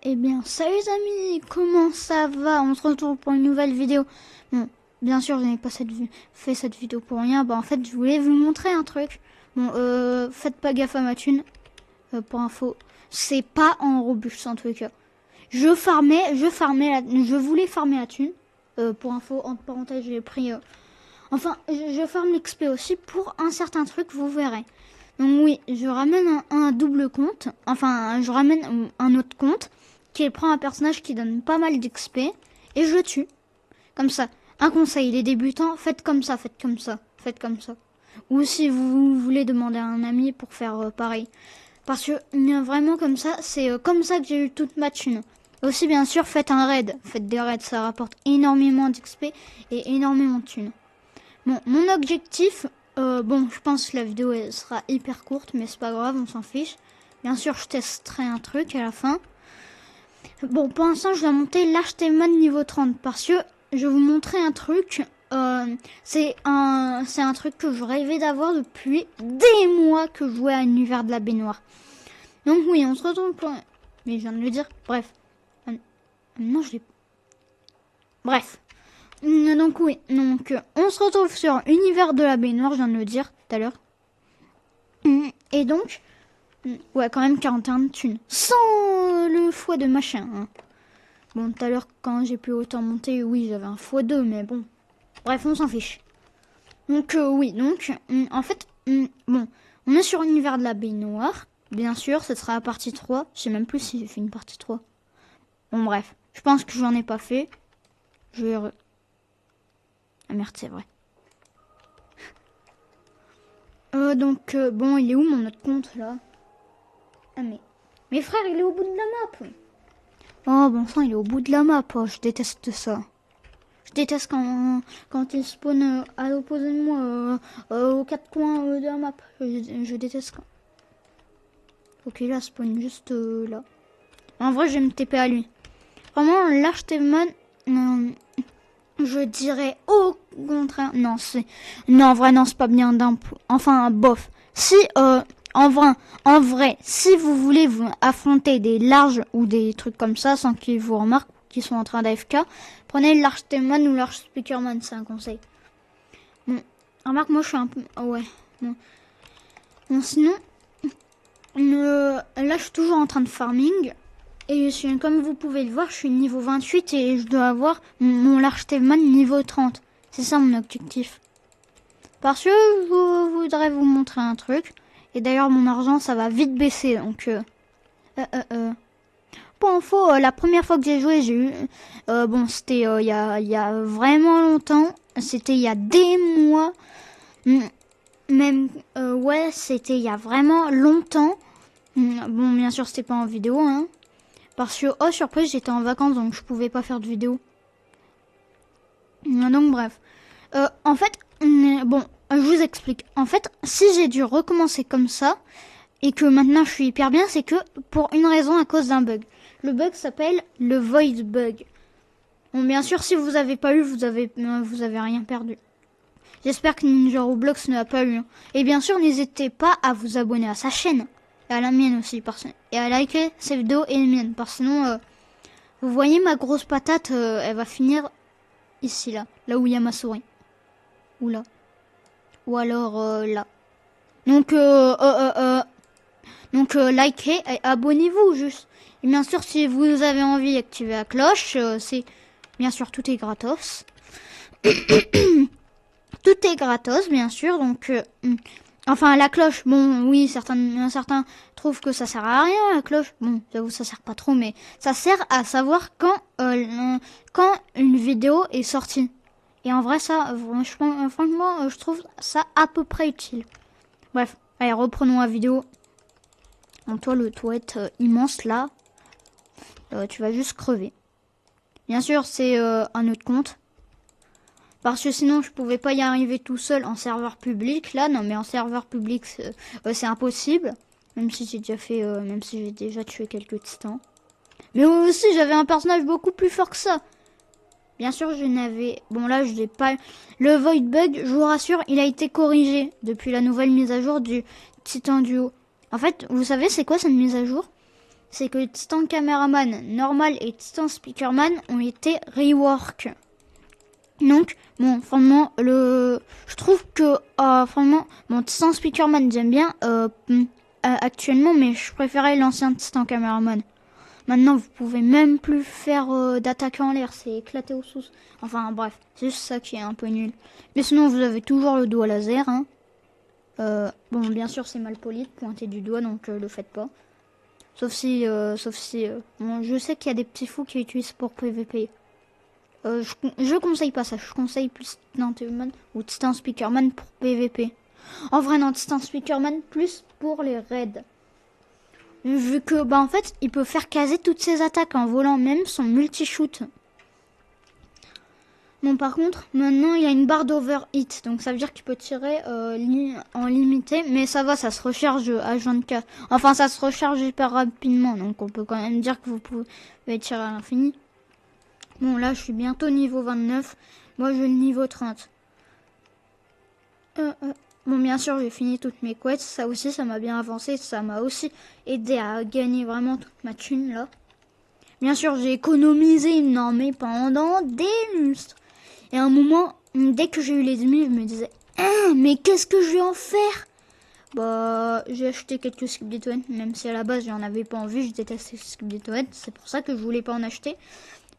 Eh bien, salut les amis, comment ça va? On se retrouve pour une nouvelle vidéo. Bon, bien sûr, je n'ai pas fait cette vidéo pour rien. Bah, en fait, je voulais vous montrer un truc. Bon, faites pas gaffe à ma thune. Pour info, c'est pas en robuste en tout cas. Je voulais farmer la thune. Pour info, entre parenthèses, j'ai pris... Enfin, je farme l'XP aussi pour un certain truc, vous verrez. Donc oui, je ramène un double compte. Enfin, je ramène un autre compte qui prend un personnage qui donne pas mal d'XP et je le tue. Comme ça. Un conseil, les débutants, faites comme ça, faites comme ça, faites comme ça. Ou si vous voulez demander à un ami pour faire pareil. Parce que vraiment comme ça, c'est comme ça que j'ai eu toute ma thune. Aussi bien sûr, faites un raid. Faites des raids, ça rapporte énormément d'XP et énormément de thunes. Bon, mon objectif... bon, je pense que la vidéo elle sera hyper courte, mais c'est pas grave, on s'en fiche. Bien sûr, je testerai un truc à la fin. Bon, pour l'instant, je dois monter l'HTML niveau 30 parce que je vais vous montrer un truc. C'est un truc que je rêvais d'avoir depuis des mois que je jouais à l'univers de la baignoire. Donc oui, on se retrouve pour... Mais je viens de le dire, bref. Non, je l'ai... Bref. Donc oui, donc on se retrouve sur Univers de la baignoire, je viens de le dire tout à l'heure. Et donc, ouais, quand même 41 de thunes. Sans le x de machin. Hein. Bon, tout à l'heure, quand j'ai pu autant monter, oui, j'avais un x2, mais bon. Bref, on s'en fiche. Donc oui, donc, en fait, bon, on est sur Univers de la baignoire. Bien sûr, ce sera la partie 3. Je sais même plus si j'ai fait une partie 3. Bon, bref, je pense que j'en ai pas fait. Je vais... Ah merde, c'est vrai. Donc, bon, il est où mon autre compte, là? Ah, mais frère, il est au bout de la map. Oh, bon sang, il est au bout de la map. Oh, je déteste ça. Je déteste quand il spawn à l'opposé de moi, aux quatre coins de la map. Je déteste quand... Ok, là, spawn juste là. En vrai, je vais me TP à lui. Vraiment, l'Archtemon... je dirais au contraire. Non, en vrai, non, c'est pas bien d'un... Enfin, bof. Si, en vrai, si vous voulez vous affronter des larges ou des trucs comme ça, sans qu'ils vous remarquent qu'ils sont en train d'AFK, prenez l'Archtemon ou l'Archspeakerman, c'est un conseil. Bon, remarque, moi, je suis un peu... Oh, ouais, bon. Bon, sinon... là, je suis toujours en train de farming. Et comme vous pouvez le voir, je suis niveau 28 et je dois avoir mon Large-Tevman niveau 30. C'est ça mon objectif. Parce que je voudrais vous montrer un truc. Et d'ailleurs, mon argent, ça va vite baisser. Donc, pour info, la première fois que j'ai joué, j'ai eu... bon, c'était il y a vraiment longtemps. C'était il y a des mois. Même, ouais, c'était il y a vraiment longtemps. Bon, bien sûr, c'était pas en vidéo, hein. Parce que, oh surprise, j'étais en vacances, donc je pouvais pas faire de vidéo. Donc bref. En fait, bon, je vous explique. En fait, si j'ai dû recommencer comme ça, et que maintenant je suis hyper bien, c'est que pour une raison, à cause d'un bug. Le bug s'appelle le Void Bug. Bon, bien sûr, si vous avez pas eu, vous avez rien perdu. J'espère que Ninja Roblox ne l'a pas eu. Hein. Et bien sûr, n'hésitez pas à vous abonner à sa chaîne. Et à la mienne aussi, et à liker ces vidéos et les miennes, parce que sinon, vous voyez ma grosse patate, elle va finir ici, là où il y a ma souris, ou là, ou alors là. Donc, likez et abonnez-vous juste. Et bien sûr, si vous avez envie d'activer la cloche, c'est bien sûr tout est gratos. Tout est gratos, bien sûr, donc. Enfin, la cloche, bon, oui, certains trouvent que ça sert à rien, la cloche. Bon, j'avoue, ça sert pas trop, mais ça sert à savoir quand une vidéo est sortie. Et en vrai, ça, franchement, je trouve ça à peu près utile. Bref, allez, reprenons la vidéo. Bon, toi, le toilette immense, là, tu vas juste crever. Bien sûr, c'est un autre compte. Parce que sinon, je pouvais pas y arriver tout seul en serveur public. Là, non, mais en serveur public, c'est impossible. Même si j'ai déjà fait, même si j'ai déjà tué quelques titans. Mais aussi, j'avais un personnage beaucoup plus fort que ça. Bien sûr, je n'avais... Bon, là, je n'ai pas... Le Void Bug, je vous rassure, il a été corrigé depuis la nouvelle mise à jour du Titan Duo. En fait, vous savez, c'est quoi cette mise à jour? c'est que Titan Cameraman normal et Titan Speakerman ont été rework. Donc, bon, franchement, je trouve que, franchement, mon Titan Speakerman, j'aime bien actuellement, mais je préférais l'ancien Titan Cameraman. Maintenant, vous pouvez même plus faire d'attaque en l'air, c'est éclaté aux sous. Enfin, bref, c'est juste ça qui est un peu nul. Mais sinon, vous avez toujours le doigt laser, hein. Bon, bien sûr, c'est mal poli de pointer du doigt, donc le faites pas. Sauf si, bon, je sais qu'il y a des petits fous qui l'utilisent pour PVP. Je conseille pas ça, je conseille plus Titan Human ou Titan Speakerman pour PVP. En vrai, non, Titan Speakerman plus pour les raids. Vu que, bah, en fait, il peut faire caser toutes ses attaques en volant, même son multi-shoot. Bon, par contre, maintenant, il y a une barre d'overhit. Donc, ça veut dire qu'il peut tirer en limité. Mais ça va, ça se recharge H24. Enfin, ça se recharge hyper rapidement. Donc, on peut quand même dire que vous pouvez tirer à l'infini. Bon, là, je suis bientôt niveau 29. Moi, j'ai le niveau 30. Bon, bien sûr, j'ai fini toutes mes quêtes. Ça aussi, ça m'a bien avancé. Ça m'a aussi aidé à gagner vraiment toute ma thune, là. Bien sûr, j'ai économisé une armée pendant des lustres. Et à un moment, dès que j'ai eu les ennemis, je me disais mais qu'est-ce que je vais en faire? Bah, j'ai acheté quelques Skip des Toilettes, même si à la base, j'en avais pas envie. Je déteste les Skip des Toilettes. C'est pour ça que je voulais pas en acheter.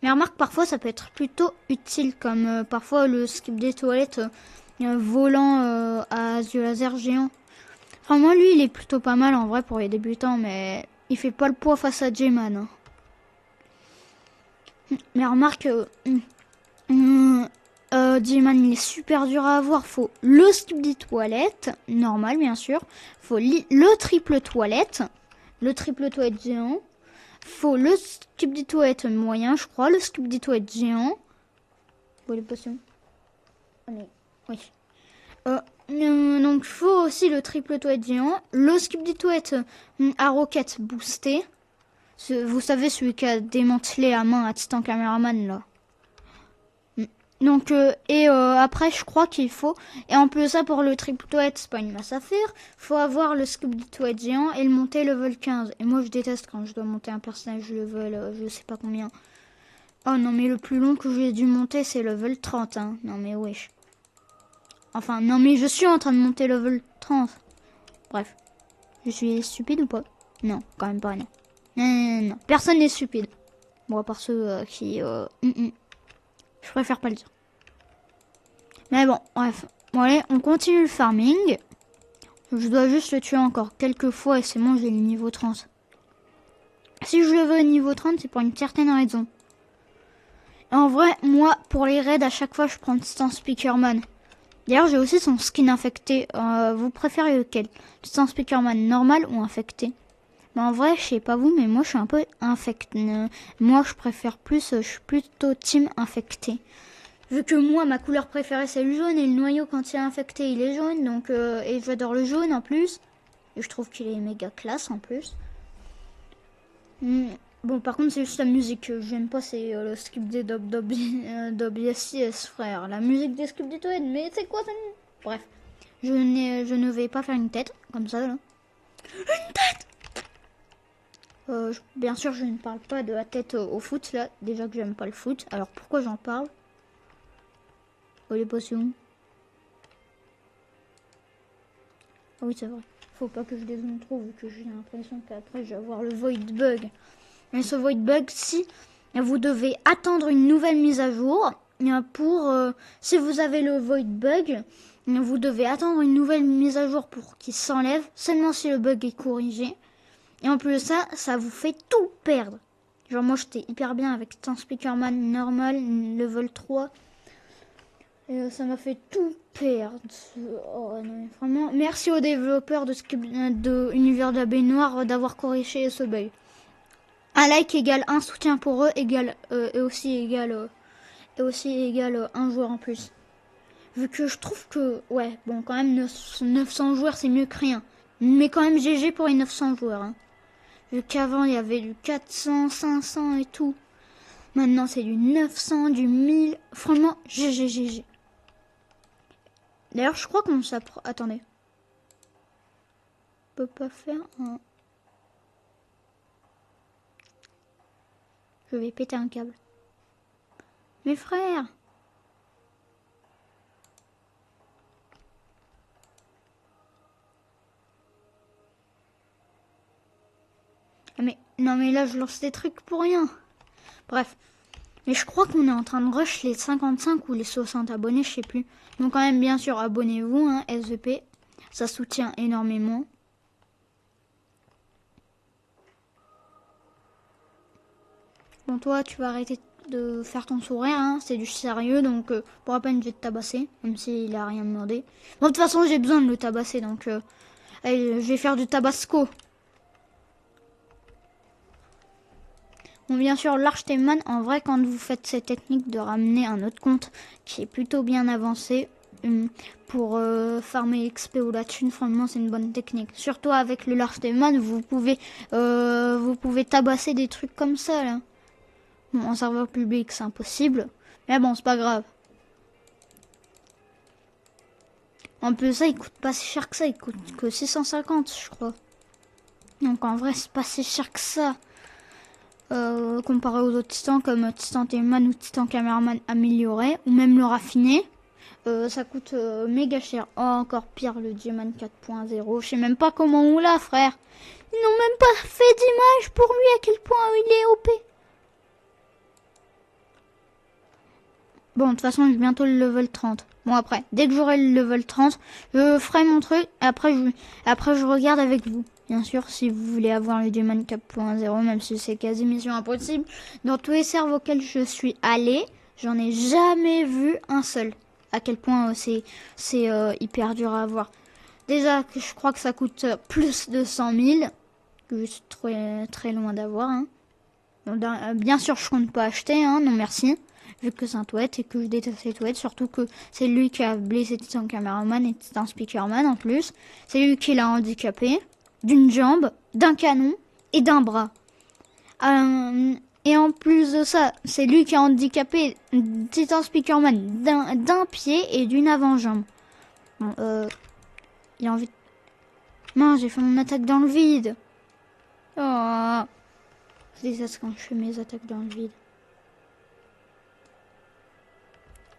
Mais remarque, parfois, ça peut être plutôt utile. Comme parfois, le Skip des Toilettes volant à yeux laser géant. Enfin, moi, lui, il est plutôt pas mal en vrai pour les débutants. Mais il fait pas le poids face à J-Man. Hein. Mais remarque, J-Man il est super dur à avoir. Faut le skip des toilettes, normal bien sûr. Faut le triple toilette géant. Faut le skip des toilettes moyen, je crois. Le skip des toilettes géant. Bon, les potions. Allez, oui. Donc faut aussi le triple toilette géant. Le skip des toilettes à roquette boosté. Vous savez, celui qui a démantelé à main à Titan Cameraman là. Donc, après, je crois qu'il faut, et en plus ça pour le triple toilette, c'est pas une masse à faire, faut avoir le scoop du toilette géant et le monter level 15. Et moi, je déteste quand je dois monter un personnage level, je sais pas combien. Oh non, mais le plus long que j'ai dû monter, c'est level 30, hein. Non, mais wesh. Enfin, non, mais je suis en train de monter level 30. Bref. Je suis stupide ou pas? Non, quand même pas, non. Non. Personne n'est stupide. Bon, à part ceux qui... Je préfère pas le dire. Mais bon, bref. Bon, allez, on continue le farming. Je dois juste le tuer encore quelques fois et c'est bon, j'ai le niveau 30. Si je le veux au niveau 30, c'est pour une certaine raison. Et en vrai, moi, pour les raids, à chaque fois, je prends Titan Speakerman. D'ailleurs, j'ai aussi son skin infecté. Vous préférez lequel? Titan Speakerman normal ou infecté? Mais en vrai, je sais pas vous, mais moi, je suis un peu infecté. Moi, je préfère plus, je suis plutôt team infecté. Vu que moi, ma couleur préférée, c'est le jaune, et le noyau, quand il est infecté, il est jaune, donc, et j'adore le jaune, en plus. Et je trouve qu'il est méga classe, en plus. Bon, par contre, c'est juste la musique que j'aime pas, c'est le skip des d'OBS, frère. La musique des skip des toilettes, mais c'est quoi ça? Bref, je ne vais pas faire une tête, comme ça, là. Une tête! Bien sûr, je ne parle pas de la tête au foot, là. Déjà que j'aime pas le foot, alors pourquoi j'en parle? Oh, les potions. Ah oui, c'est vrai. Faut pas que je dézoome trop, vu que j'ai l'impression qu'après, je vais avoir le void bug. Mais ce void bug, si vous devez attendre une nouvelle mise à jour, si vous avez le void bug, vous devez attendre une nouvelle mise à jour pour qu'il s'enlève, seulement si le bug est corrigé. Et en plus de ça, ça vous fait tout perdre. Genre moi, j'étais hyper bien avec Titan Speakerman normal, level 3. Et ça m'a fait tout perdre. Oh non, vraiment. Merci aux développeurs de Univers de la Baignoire d'avoir corrigé ce bug. Un like égale un soutien pour eux égale et aussi égale un joueur en plus. Vu que je trouve que ouais, bon quand même 900 joueurs c'est mieux que rien. Mais quand même GG pour les 900 joueurs. Hein. Vu qu'avant il y avait du 400, 500 et tout. Maintenant c'est du 900, du 1000. Franchement GG. D'ailleurs, je crois qu'on s'apprend. Attendez. On peut pas faire un. Je vais péter un câble. Mes frères. Mais non mais là je lance des trucs pour rien. Bref. Mais je crois qu'on est en train de rush les 55 ou les 60 abonnés, je sais plus. Donc quand même bien sûr abonnez-vous, hein, SVP. Ça soutient énormément. Bon toi tu vas arrêter de faire ton sourire, hein, c'est du sérieux, donc pour à peine je vais te tabasser, même s'il a rien demandé. Bon de toute façon j'ai besoin de le tabasser, donc allez, je vais faire du tabasco. Bon, bien sûr, l'Archsteman, en vrai, quand vous faites cette technique de ramener un autre compte qui est plutôt bien avancé pour farmer XP ou la thune, franchement, c'est une bonne technique. Surtout avec le l'Archsteman, vous pouvez tabasser des trucs comme ça, là. Bon, en serveur public, c'est impossible. Mais bon, c'est pas grave. En plus, ça, il coûte pas si cher que ça. Il coûte que 650, je crois. Donc, en vrai, c'est pas si cher que ça. Comparé aux autres titans comme Titan Teleman ou Titan Cameraman amélioré ou même le raffiné, ça coûte méga cher. Oh, encore pire le Diamond 4.0, je sais même pas comment on l'a, frère. Ils n'ont même pas fait d'image pour lui à quel point il est OP. Bon, de toute façon, j'ai bientôt le level 30. Bon, après, dès que j'aurai le level 30, je ferai mon truc. Après, je regarde avec vous. Bien sûr, si vous voulez avoir le Demon 4.0, même si c'est quasi mission impossible. Dans tous les serveurs auxquels je suis allé, j'en ai jamais vu un seul. À quel point c'est hyper dur à avoir. Déjà, je crois que ça coûte plus de 100 000. Que je suis très, très loin d'avoir. Hein. Bien sûr, je compte pas acheter. Hein, non, merci. Vu que c'est un Touette et que je déteste les Touettes, surtout que c'est lui qui a blessé Titan Cameraman et Titan Speakerman en plus. C'est lui qui l'a handicapé d'une jambe, d'un canon et d'un bras. Et en plus de ça, c'est lui qui a handicapé Titan Speakerman d'un pied et d'une avant-jambe. Bon, il a envie de... Non, j'ai fait mon attaque dans le vide. Oh, je déteste quand je fais mes attaques dans le vide.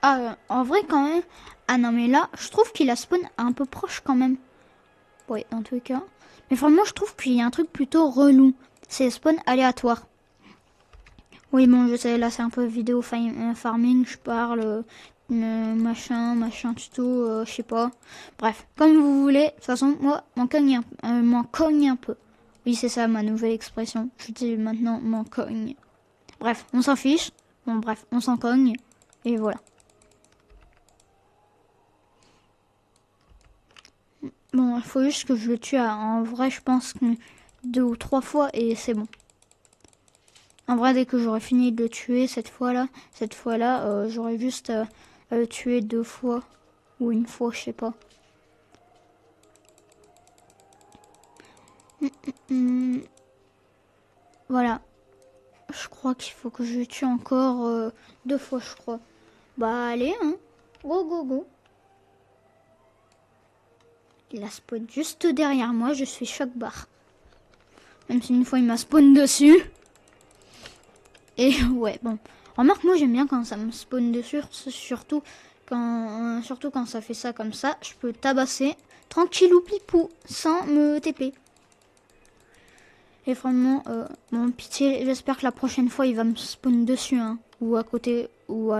Ah, en vrai quand même. Ah non mais là, je trouve qu'il a spawn un peu proche quand même. Ouais, dans tous les cas. Mais franchement, je trouve qu'il y a un truc plutôt relou. C'est spawn aléatoire. Oui, bon, je sais, là c'est un peu vidéo farming, je parle, machin tuto, je sais pas. Bref, comme vous voulez. De toute façon, moi, m'en cogne un peu. Oui, c'est ça ma nouvelle expression. Je dis maintenant m'en cogne. Bref, on s'en fiche. Bon, bref, on s'en cogne. Et voilà. Bon, il faut juste que je le tue en vrai, je pense que 2 ou 3 fois et c'est bon. En vrai, dès que j'aurai fini de le tuer cette fois-là, j'aurai juste à le tuer 2 fois ou une fois, je sais pas. Voilà. Je crois qu'il faut que je le tue encore 2 fois, je crois. Bah allez, hein. Go, go, go. Il a spawn juste derrière moi, je suis choc barre. Même si une fois il m'a spawn dessus. Et ouais, bon. Remarque, moi j'aime bien quand ça me spawn dessus, surtout quand ça fait ça comme ça. Je peux tabasser tranquillou pipou sans me TP. Et vraiment, bon, pitié, j'espère que la prochaine fois il va me spawn dessus, hein. Ou à côté, ou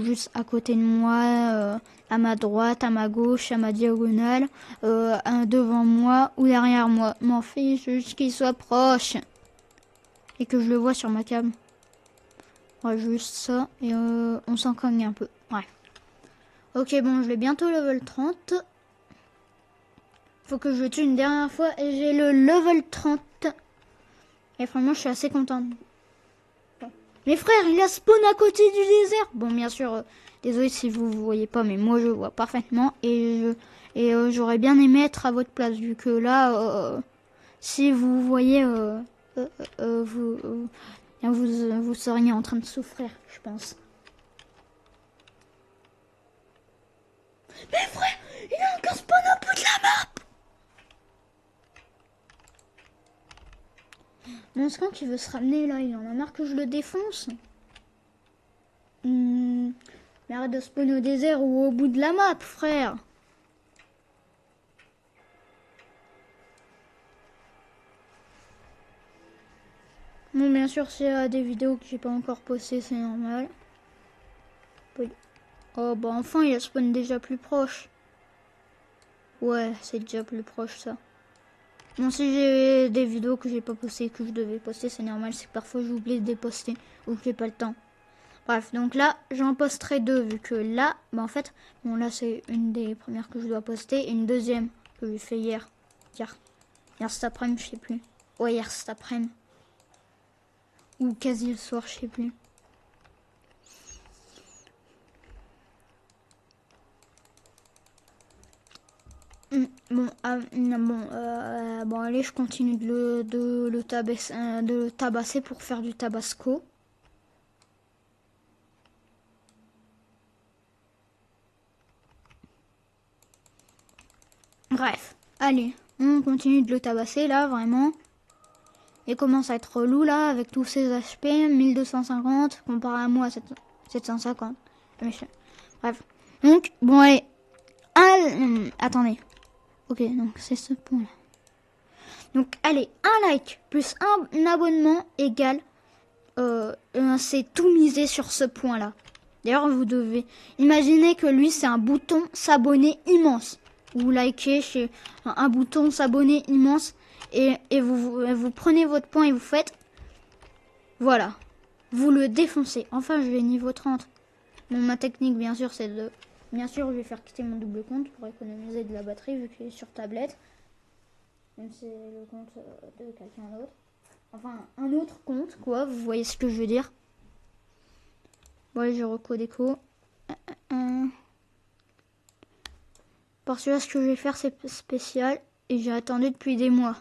juste à côté de moi, à ma droite, à ma gauche, à ma diagonale, devant moi ou derrière moi. M'en fiche, juste qu'il soit proche. Et que je le vois sur ma cam. Ouais, juste ça, et on s'en cogne un peu. Ouais. Ok, bon, je vais bientôt level 30. Faut que je le tue une dernière fois, et j'ai le level 30. Et vraiment, je suis assez contente. Bon. Mes frères, il a spawn à côté du désert. Bon, bien sûr, désolé si vous ne voyez pas, mais moi, je vois parfaitement. Et j'aurais bien aimé être à votre place, vu que là, si vous voyez, vous seriez en train de souffrir, je pense. Mais frère, il a encore spawn au bout de la map. Mon scan qui veut se ramener là, il en a marre que je le défonce. Mais arrête de spawner au désert ou au bout de la map, frère. Bon, bien sûr, s'il y a des vidéos que j'ai pas encore postées, c'est normal. Oh, bah enfin, il y a spawn déjà plus proche. Ouais, c'est déjà plus proche, ça. Bon, si j'ai des vidéos que j'ai pas postées, que je devais poster, c'est normal. C'est que parfois j'oublie de les poster ou que j'ai pas le temps. Bref, donc là, j'en posterai 2, vu que là, bah en fait, bon là c'est une des premières que je dois poster, et une deuxième que j'ai fait hier cet après-midi, je sais plus. Ouais, hier cet après-midi. Ou quasi le soir, je sais plus. Bon, allez, je continue de le tabasser pour faire du tabasco. Bref, allez, on continue de le tabasser là, vraiment. Il commence à être relou là, avec tous ses HP, 1250, comparé à moi, 750. Bref, donc, bon allez, attendez. Ok, donc c'est ce point là. Donc allez, un like plus un abonnement égale, c'est tout misé sur ce point là. D'ailleurs, vous devez imaginer que lui, c'est un bouton s'abonner immense. Vous likez chez un bouton s'abonner immense et vous prenez votre point et vous faites... Voilà. Vous le défoncez. Enfin, je vais niveau 30. Bon, ma technique, bien sûr, c'est de... Bien sûr, je vais faire quitter mon double compte pour économiser de la batterie vu qu'il est sur tablette. Même si c'est le compte de quelqu'un d'autre. Enfin, un autre compte, quoi. Vous voyez ce que je veux dire. Ouais, je recode écho. Parce que là, ce que je vais faire, c'est spécial. Et j'ai attendu depuis des mois.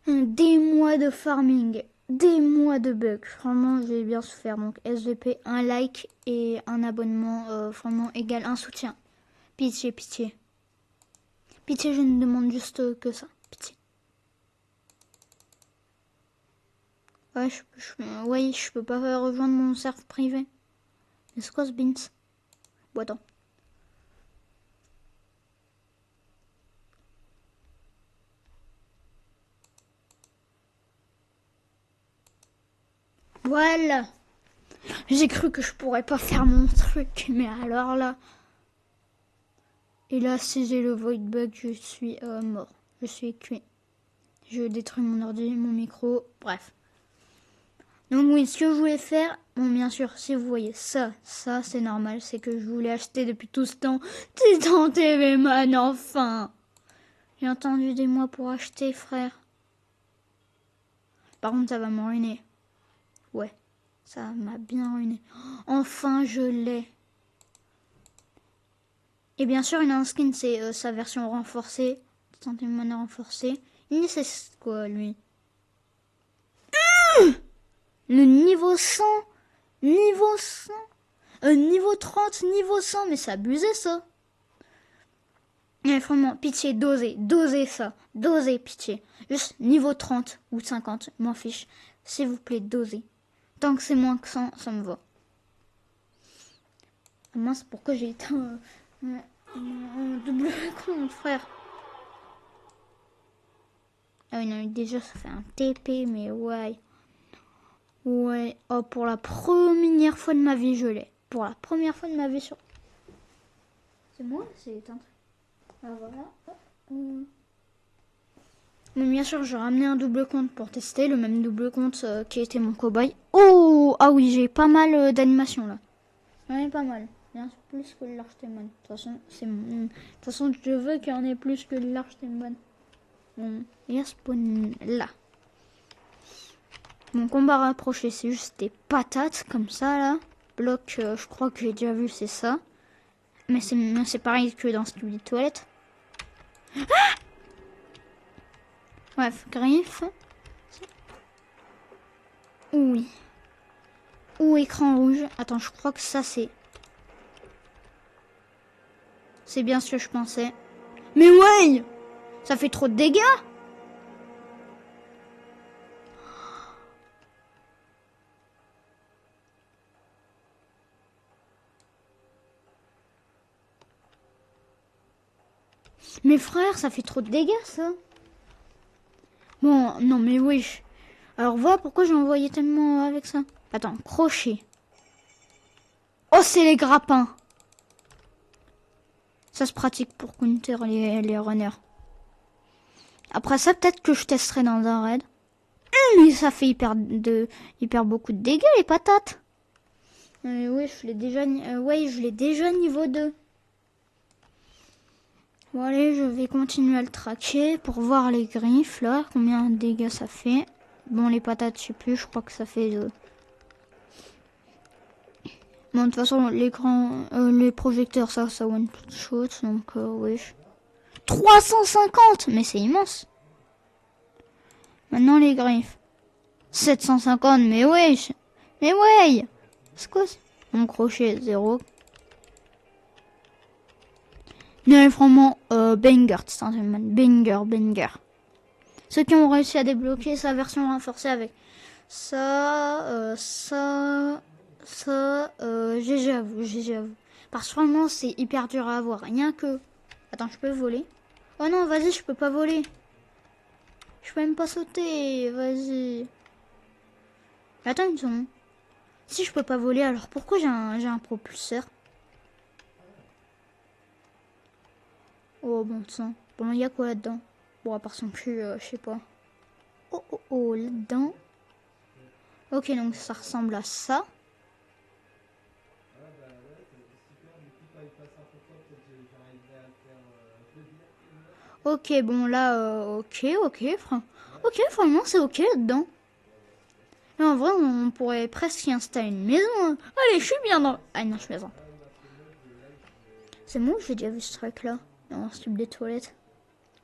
Des mois de farming. Des mois de bugs. Franchement, j'ai bien souffert. Donc, SVP, un like et un abonnement. Franchement, égale un soutien. Pitié, pitié. Pitié, je ne demande juste que ça. Pitié. Ouais, je peux pas rejoindre mon serveur privé. Mais c'est quoi ce beans? Bon, attends. Voilà. J'ai cru que je pourrais pas faire mon truc, mais alors là... Et là, si j'ai le void bug, je suis mort. Je suis cuit. Je détruis mon ordi, mon micro, bref. Donc oui, ce que je voulais faire, bon bien sûr, si vous voyez ça c'est normal, c'est que je voulais acheter depuis tout ce temps Titan TV Man, enfin. J'ai attendu des mois pour acheter, frère. Par contre, ça va me ruiner. Ouais, ça m'a bien ruiné. Enfin, je l'ai. Et bien sûr, il a un skin, c'est sa version renforcée. Titan TV Man renforcée. Il c'est quoi, lui? Le niveau 100, niveau 100, niveau 30, niveau 100, mais c'est abusé ça. Mais vraiment, pitié, dosez ça, dosez, pitié. Juste niveau 30 ou 50, m'en fiche. S'il vous plaît, dosez. Tant que c'est moins que 100, ça me va. Ah mince, pourquoi j'ai éteint un double compte, frère? Ah oui, non, déjà ça fait un TP, mais ouais. Ouais, oh, pour la première fois de ma vie, je l'ai. Pour la première fois de ma vie sur... C'est moi, c'est éteint. Ah voilà. Mais bien sûr, j'ai ramené un double compte pour tester, le même double compte qui était mon cobaye. Oh, ah oui, j'ai pas mal d'animations là. J'en ai pas mal. Bien sûr, plus que l'Archtemon. De toute façon, de toute façon, je veux qu'il y en ait plus que l'Archtemon. Bon, il y a spawn là. Mon combat rapproché, c'est juste des patates comme ça là. Bloc, je crois que j'ai déjà vu, c'est ça. Mais c'est pareil que dans celui des toilettes. Ah! Bref, griffe. Oui. Ou écran rouge. Attends, je crois que ça c'est... C'est bien ce que je pensais. Mais ouais! Ça fait trop de dégâts! Mais frère, ça fait trop de dégâts, ça. Bon, non, mais oui. Alors, voilà pourquoi j'ai envoyé tellement avec ça. Attends, crochet. Oh, c'est les grappins. Ça se pratique pour counter les runners. Après ça, peut-être que je testerai dans un raid. Mais ça fait hyper beaucoup de dégâts, les patates. Oui, je l'ai déjà niveau 2. Bon, allez, je vais continuer à le traquer pour voir les griffes, là. Combien de dégâts ça fait. Bon, les patates, je sais plus, je crois que ça fait... Bon, de toute façon, l'écran, les projecteurs, ça one shot, donc oui. 350, mais c'est immense. Maintenant, les griffes. 750, mais wesh. Mais ouais. C'est quoi ça? Mon crochet, 0. Non, vraiment, banger, banger. Ceux qui ont réussi à débloquer sa version renforcée avec ça, GG à vous. Parce que vraiment, c'est hyper dur à avoir. Rien que... Attends, je peux voler? Oh non, vas-y, je peux pas voler. Je peux même pas sauter, vas-y. Attends une seconde. Si je peux pas voler, alors pourquoi j'ai un propulseur? Oh bon sang. Bon, il y a quoi là-dedans? Bon, à part son cul, je sais pas. Oh, là-dedans. Ok, donc ça ressemble à ça. Ok, bon là, ok, franchement c'est ok là-dedans. Et en vrai, on pourrait presque y installer une maison. Hein. Allez, je suis bien dans... Ah non, je suis maison. C'est moi ou j'ai déjà vu ce truc là? Non, c'est tube des toilettes.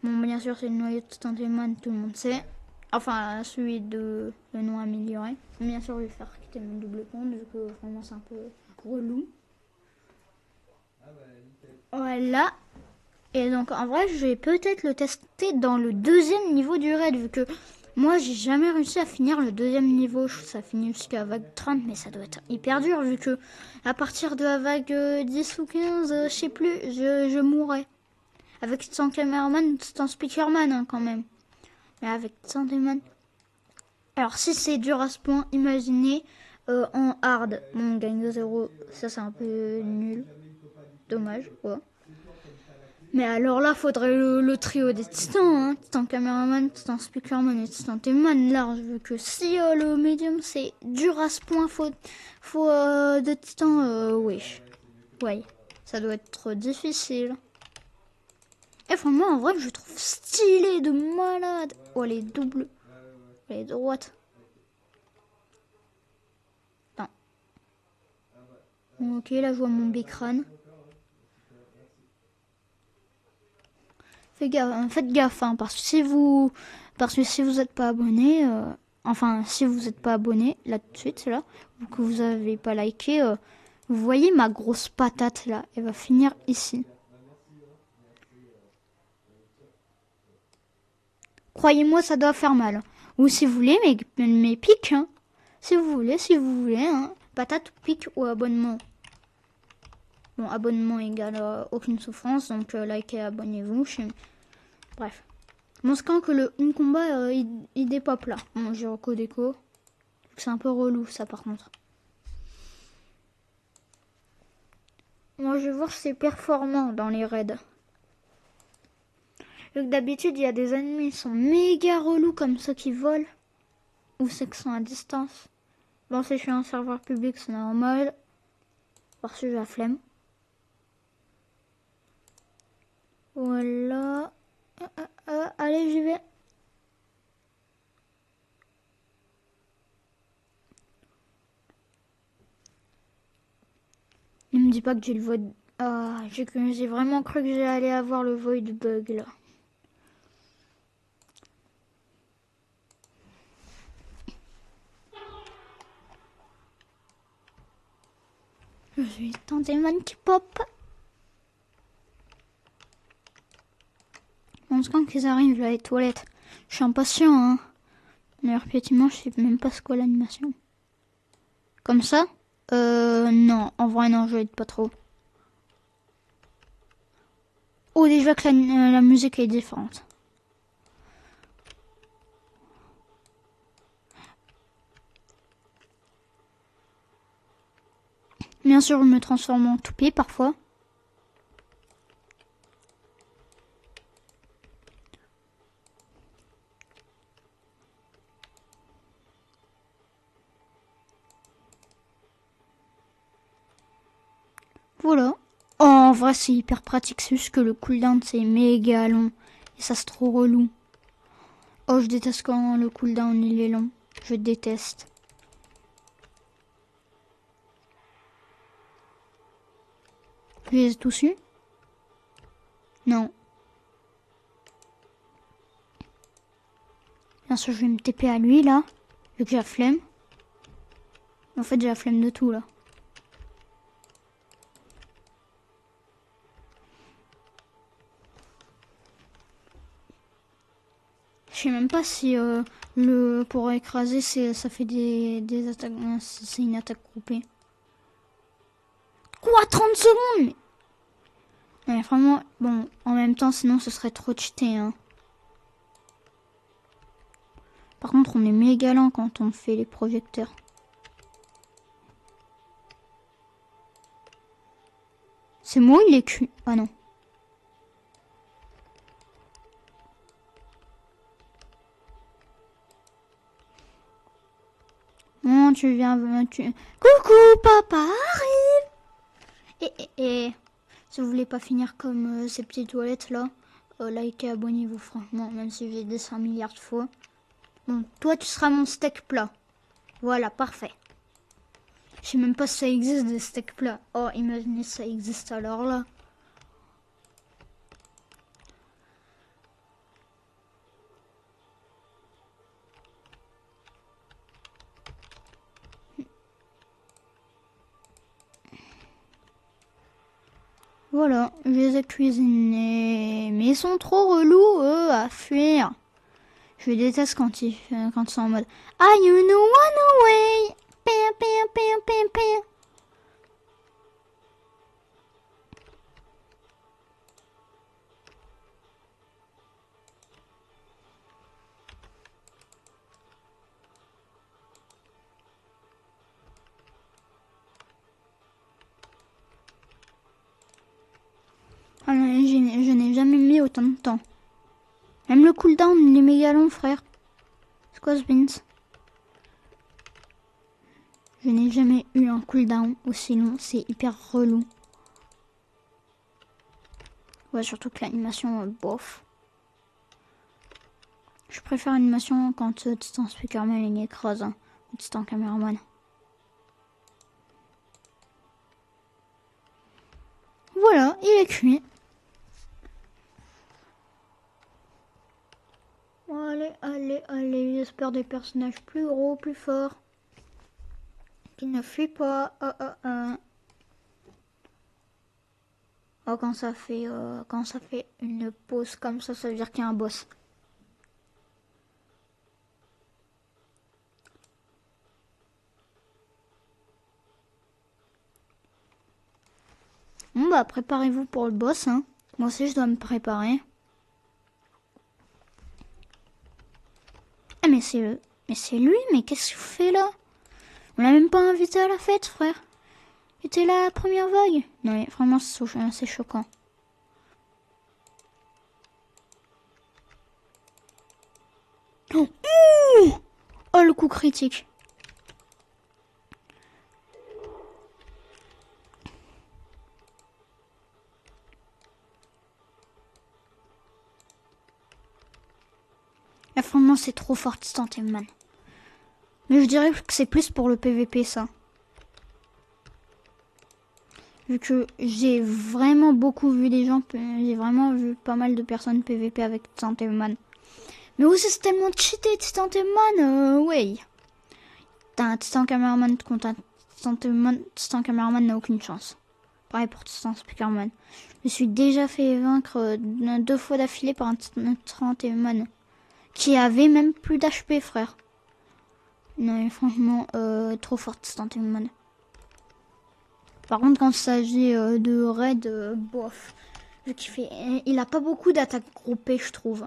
Bon, bien sûr, c'est le noyau de Tanteman, tout le monde sait. Enfin, celui de le nom amélioré. Bien sûr, je vais faire quitter mon double compte, vu que vraiment c'est un peu relou. Voilà. Et donc, en vrai, je vais peut-être le tester dans le deuxième niveau du raid, vu que moi, j'ai jamais réussi à finir le deuxième niveau. Ça finit jusqu'à vague 30, mais ça doit être hyper dur, vu que à partir de la vague 10 ou 15, je sais plus, je mourrais. Avec sans caméraman, sans speakerman, hein, quand même. Mais avec Tanteman. Alors, si c'est dur à ce point, imaginez en hard. Bon, on gagne de 0. Ça, c'est un peu nul. Dommage, ouais. Mais alors là, faudrait le trio des titans, hein. Titan caméraman, titan speakerman et titan téman large, vu que si le médium c'est dur à ce point, faut de titans, wesh. Ouais, ça doit être difficile. Et vraiment, en vrai, je trouve stylé de malade. Oh, les doubles, les droites. Non. Bon, ok, là, je vois mon bicrane. Faites gaffe, hein, parce que si vous n'êtes pas abonné, enfin si vous n'êtes pas abonné là tout de suite, là, ou que vous avez pas liké, vous voyez ma grosse patate là, elle va finir ici. Croyez-moi, ça doit faire mal. Ou si vous voulez, mes pics, hein. Si vous voulez, hein. Patate, pic ou abonnement. Bon, abonnement égale aucune souffrance, donc likez, abonnez-vous. Bref. Bon, c'est quand que le combat, il dépop là. Bon, j'ai déco. C'est un peu relou, ça, par contre. Moi, je vais voir si c'est performant dans les raids. Donc, d'habitude, il y a des ennemis qui sont méga relous, comme ceux qui volent. Ou ceux qui sont à distance. Bon, si je suis en serveur public, c'est normal. Parce que j'ai la flemme. Voilà. Allez, j'y vais. Ne me dis pas que j'ai le void... Ah, j'ai vraiment cru que j'allais avoir le void bug, là. Je vais tenter man qui pop. On se quand qu'ils arrivent, là, les toilettes. Je suis impatient, hein. D'ailleurs, effectivement, je sais même pas ce qu'est l'animation. Comme ça? Non. En vrai, non, je vais pas trop. Oh, déjà que la musique est différente. Bien sûr, je me transforme en toupie parfois. Voilà. Oh, en vrai, c'est hyper pratique. C'est juste que le cooldown, c'est méga long. Et ça, c'est trop relou. Oh, je déteste quand le cooldown, il est long. Je déteste. Je les ai tous eus? Non. Bien sûr, je vais me TP à lui, là. Vu que j'ai la flemme. En fait, j'ai la flemme de tout, là. Je sais même pas si pour écraser, ça fait des attaques. C'est une attaque groupée. Quoi, 30 secondes? Mais vraiment, bon, en même temps, sinon ce serait trop cheaté, hein. Par contre, on est méga lent quand on fait les projecteurs. C'est moi, il est cuit. Ah non. Non, tu viens, Coucou, papa arrive. Et, si vous voulez pas finir comme ces petites toilettes là, likez, abonnez-vous franchement, même si j'ai dit 100 milliards de fois. Bon, toi tu seras mon steak plat. Voilà, parfait. Je sais même pas si ça existe des steaks plats. Oh, imaginez si ça existe alors là. Voilà, je les ai cuisinés. Mais ils sont trop relous, eux, à fuir. Je déteste quand ils sont en mode Ah, you know one away. Pia, pia, pia, pia, pia. Ah non, je n'ai jamais mis autant de temps. Même le cooldown, il est méga long, frère. C'est quoi ce beans? Je n'ai jamais eu un cooldown aussi long, c'est hyper relou. Ouais, surtout que l'animation, bof. Je préfère l'animation quand Titan Speakerman il écrase, hein, ou Titan Cameraman. Voilà, il est cuit. Allez, allez, allez, j'espère des personnages plus gros, plus forts. Qui ne fuient pas. Oh, quand ça fait une pause comme ça veut dire qu'il y a un boss. Bon bah préparez-vous pour le boss, hein. Moi aussi je dois me préparer. Ah mais c'est lui, mais qu'est-ce qu'il fait là? On l'a même pas invité à la fête, frère. Il était là à la première vague. Non mais vraiment c'est choquant. Oh, oh le coup critique. Là, franchement, c'est trop fort, Titan Man. Mais je dirais que c'est plus pour le PVP, ça. Vu que j'ai vraiment beaucoup vu des gens, j'ai vraiment vu pas mal de personnes PVP avec Titan Man. Mais aussi, c'est tellement cheaté, Titan Man, ouais. T'as un Titan Cameraman contre un Titan Cameraman n'a aucune chance. Pareil pour Titan Speakerman. Je me suis déjà fait vaincre 2 fois d'affilée par un Titan Man. Qui avait même plus d'HP, frère. Non, mais franchement, trop fort, Titan Man. Par contre, quand il s'agit de raid, bof. Vu qu'il fait... Il a pas beaucoup d'attaques groupées, je trouve.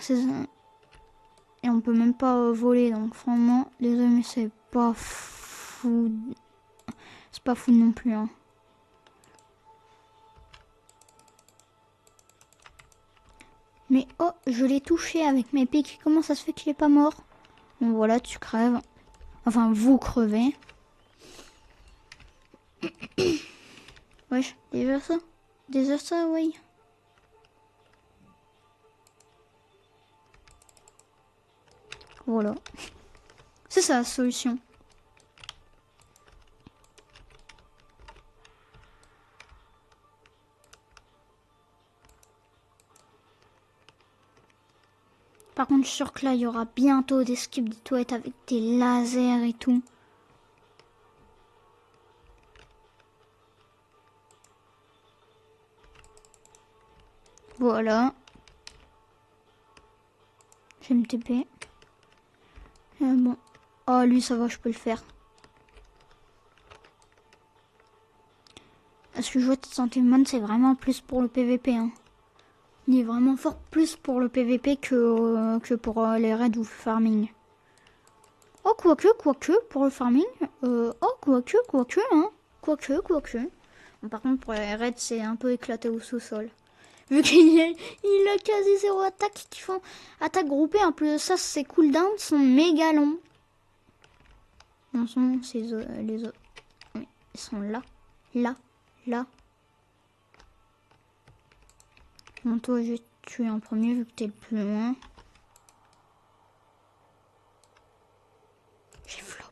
C'est ça. Et on peut même pas voler, donc franchement, désolé, mais c'est pas fou. C'est pas fou non plus, hein. Mais oh, je l'ai touché avec mes pics. Comment ça se fait qu'il est pas mort? Bon voilà, tu crèves. Enfin, vous crevez. Wesh, déjà ça? Déjà ça, oui. Voilà. C'est ça la solution. Par contre, je suis sûr que là, il y aura bientôt des skips de toilettes avec des lasers et tout. Voilà. Je vais me TP. Bon. Oh, lui, ça va, je peux le faire. Parce que jouer de Sentiment, c'est vraiment plus pour le PVP, hein. Il est vraiment fort plus pour le PVP que pour les raids ou farming. Oh, quoique, pour le farming. Oh, quoique, hein. Quoique. Bon, par contre, pour les raids, c'est un peu éclaté au sous-sol. Vu qu'il a quasi zéro attaque qui font attaque groupée. En plus de ça, ses cooldowns sont méga longs. Non, les autres. Oui, ils sont là. Là. Bon, toi, je vais te tuer en premier vu que t'es le plus loin. J'ai flop.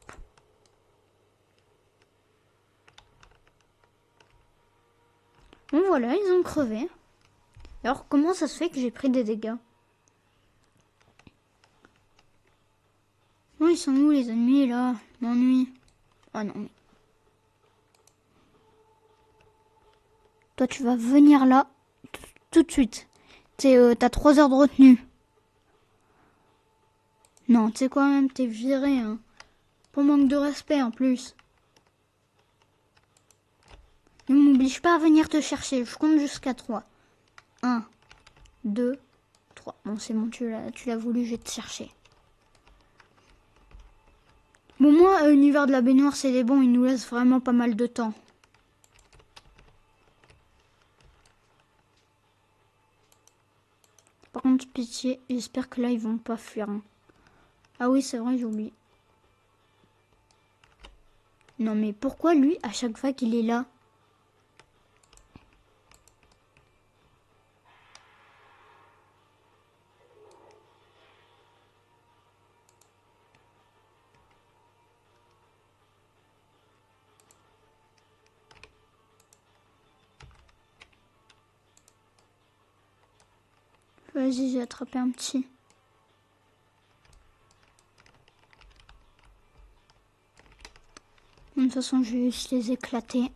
Bon, voilà, ils ont crevé. Alors, comment ça se fait que j'ai pris des dégâts? Non, ils sont où les ennemis là? M'ennuie. Oh non, mais. Toi, tu vas venir là tout de suite. T'as 3 heures de retenue. Non, tu sais quoi, même, t'es viré, hein. Pour manque de respect en plus. Ne m'oblige pas à venir te chercher. Je compte jusqu'à 3. 1, 2, 3. Bon, c'est bon, tu l'as voulu, je vais te chercher. Bon, moi, l'univers de la baignoire, c'est des bons. Il nous laisse vraiment pas mal de temps. Par contre, pitié, j'espère que là, ils vont pas fuir. Hein. Ah oui, c'est vrai, j'ai oublié. Non, mais pourquoi lui, à chaque fois qu'il est là? Vas-y, j'ai attrapé un petit. De toute façon, je vais juste les éclater.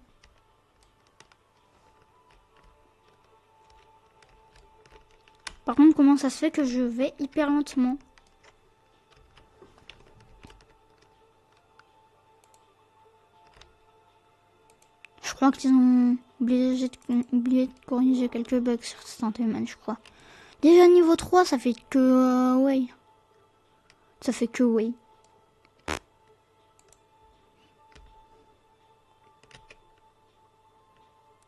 Par contre, comment ça se fait que je vais hyper lentement? Je crois qu'ils ont oublié de corriger quelques bugs sur Sentiment, je crois. Déjà niveau 3, ça fait que... ouais. Ça fait que oui.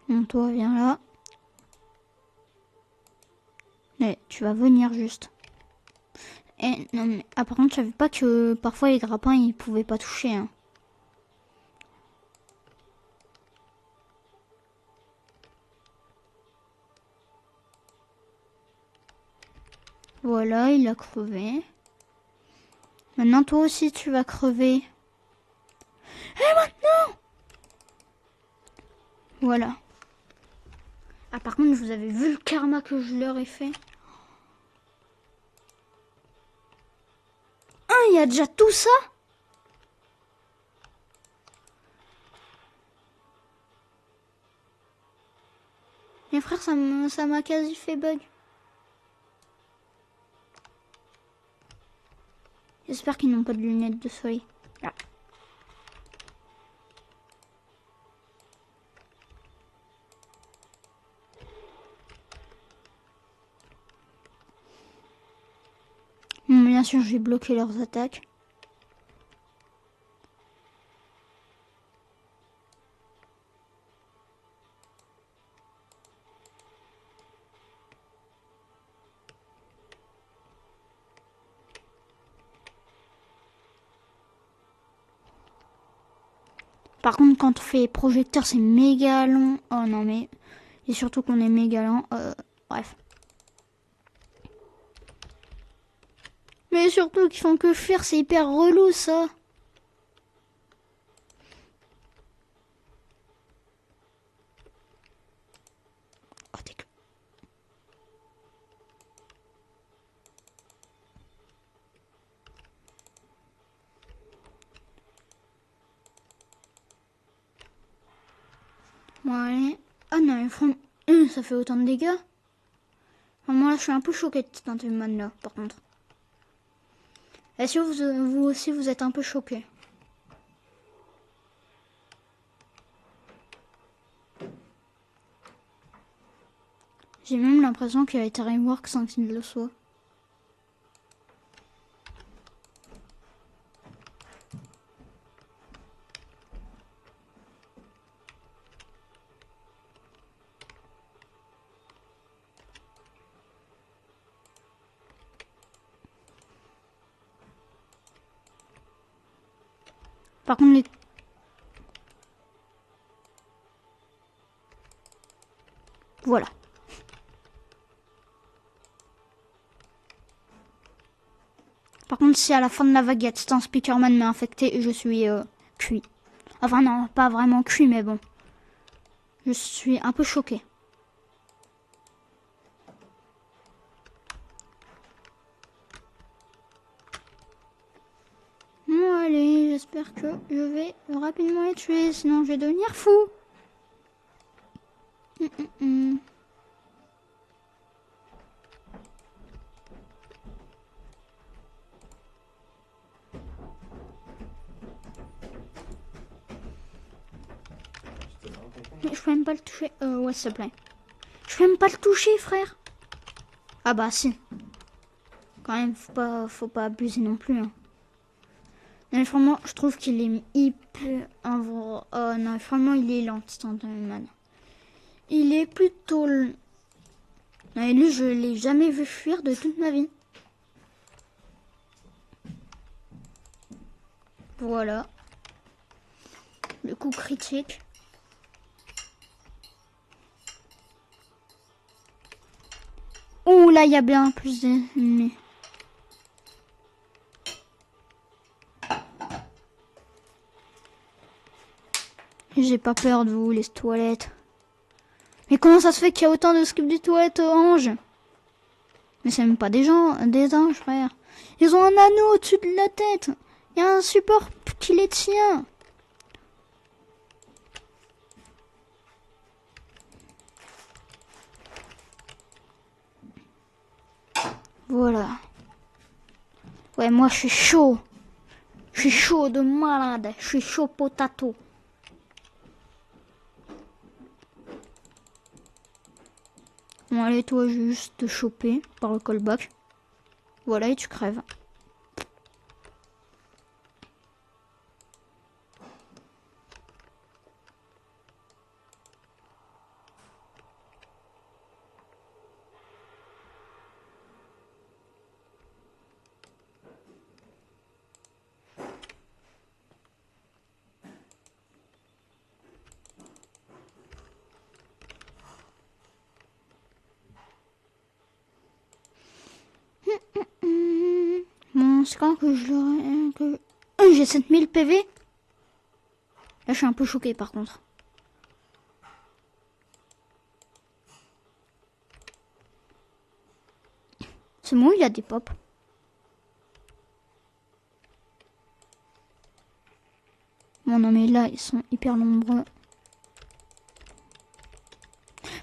Bon, toi, viens là. Mais tu vas venir juste. Et non, mais par contre, je savais pas que parfois les grappins, ils pouvaient pas toucher. Hein. Voilà, il a crevé. Maintenant, toi aussi, tu vas crever. Et maintenant! Voilà. Ah, par contre, vous avez vu le karma que je leur ai fait? Ah, il y a déjà tout ça? Mes frères, ça m'a quasi fait bug. J'espère qu'ils n'ont pas de lunettes de soleil. Ah. Bien sûr, j'ai bloqué leurs attaques. Par contre, quand on fait projecteur, c'est méga long. Oh non, mais... Et surtout qu'on est méga lent. Bref. Mais surtout qu'ils font que fuir, c'est hyper relou, ça. Oh, t'es que... Bon, allez. Ah non, mais franchement, ça fait autant de dégâts. Enfin, moi, là, je suis un peu choquée de cette Inhuman là, par contre. Est-ce que vous aussi, vous êtes un peu choqués? J'ai même l'impression qu'il a été rework sans qu'il le soit. Par contre, les... Voilà. Par contre, si à la fin de la vaguette, un Speakerman m'a infecté, je suis cuit. Enfin non, pas vraiment cuit, mais bon. Je suis un peu choquée. Bon allez, j'espère que je vais rapidement les tuer, sinon je vais devenir fou. Mais je peux même pas le toucher. Ouais, s'il te plaît. Je peux même pas le toucher, frère. Ah bah si. Quand même, faut pas abuser non plus. Hein. Mais vraiment, je trouve qu'il est hyper... Oh non, vraiment, il est lent, Stuntman. Il est plutôt... Non, et lui, je l'ai jamais vu fuir de toute ma vie. Voilà. Le coup critique. Ouh, là, il y a bien plus d'ennemis. J'ai pas peur de vous, les toilettes. Mais comment ça se fait qu'il y a autant de skips des toilettes anges? Mais c'est même pas des gens, des anges, frère. Ils ont un anneau au-dessus de la tête. Il y a un support qui les tient. Voilà. Ouais, moi je suis chaud. Je suis chaud de malade. Je suis chaud potato. Bon, allez, toi, je vais juste te choper par le callback. Voilà, et tu crèves. Bon, c'est quand que je l'aurai... J'ai 7000 PV. Là, je suis un peu choqué, par contre. C'est bon, il a des pops. Bon, non, mais là, ils sont hyper nombreux.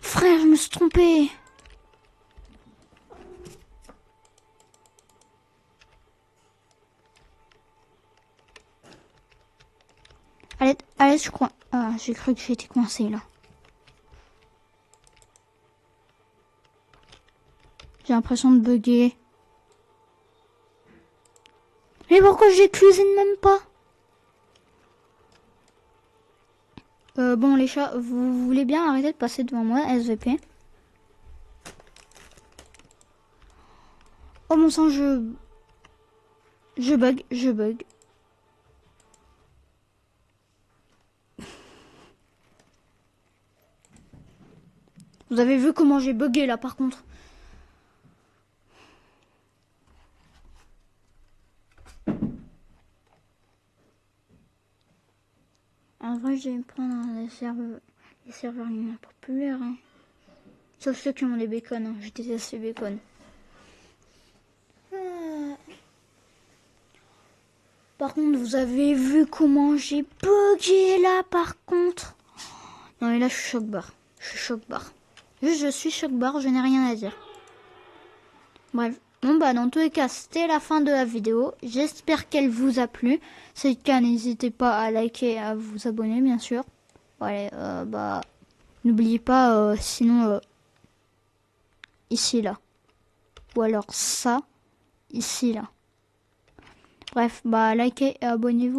Frère, je me suis trompé. Allez, allez, je crois. Ah, j'ai cru que j'étais coincé là. J'ai l'impression de bugger. Mais pourquoi je cuisine même pas? Bon les chats, vous voulez bien arrêter de passer devant moi, SVP? Oh mon sang, je bug. Vous avez vu comment j'ai bugué là par contre? En vrai, je vais me prendre les serveurs les moins populaires. Hein. Sauf ceux qui ont des bacon. Hein. Je déteste les bacon. Par contre, vous avez vu comment j'ai bugué là par contre? Non mais là, je suis choc-barre. Juste, je suis choc-barre, je n'ai rien à dire. Bref. Bon bah dans tous les cas, c'était la fin de la vidéo. J'espère qu'elle vous a plu. Si c'est le cas, n'hésitez pas à liker et à vous abonner bien sûr. Allez, bah n'oubliez pas sinon ici là. Ou alors ça, ici là. Bref, bah likez et abonnez-vous.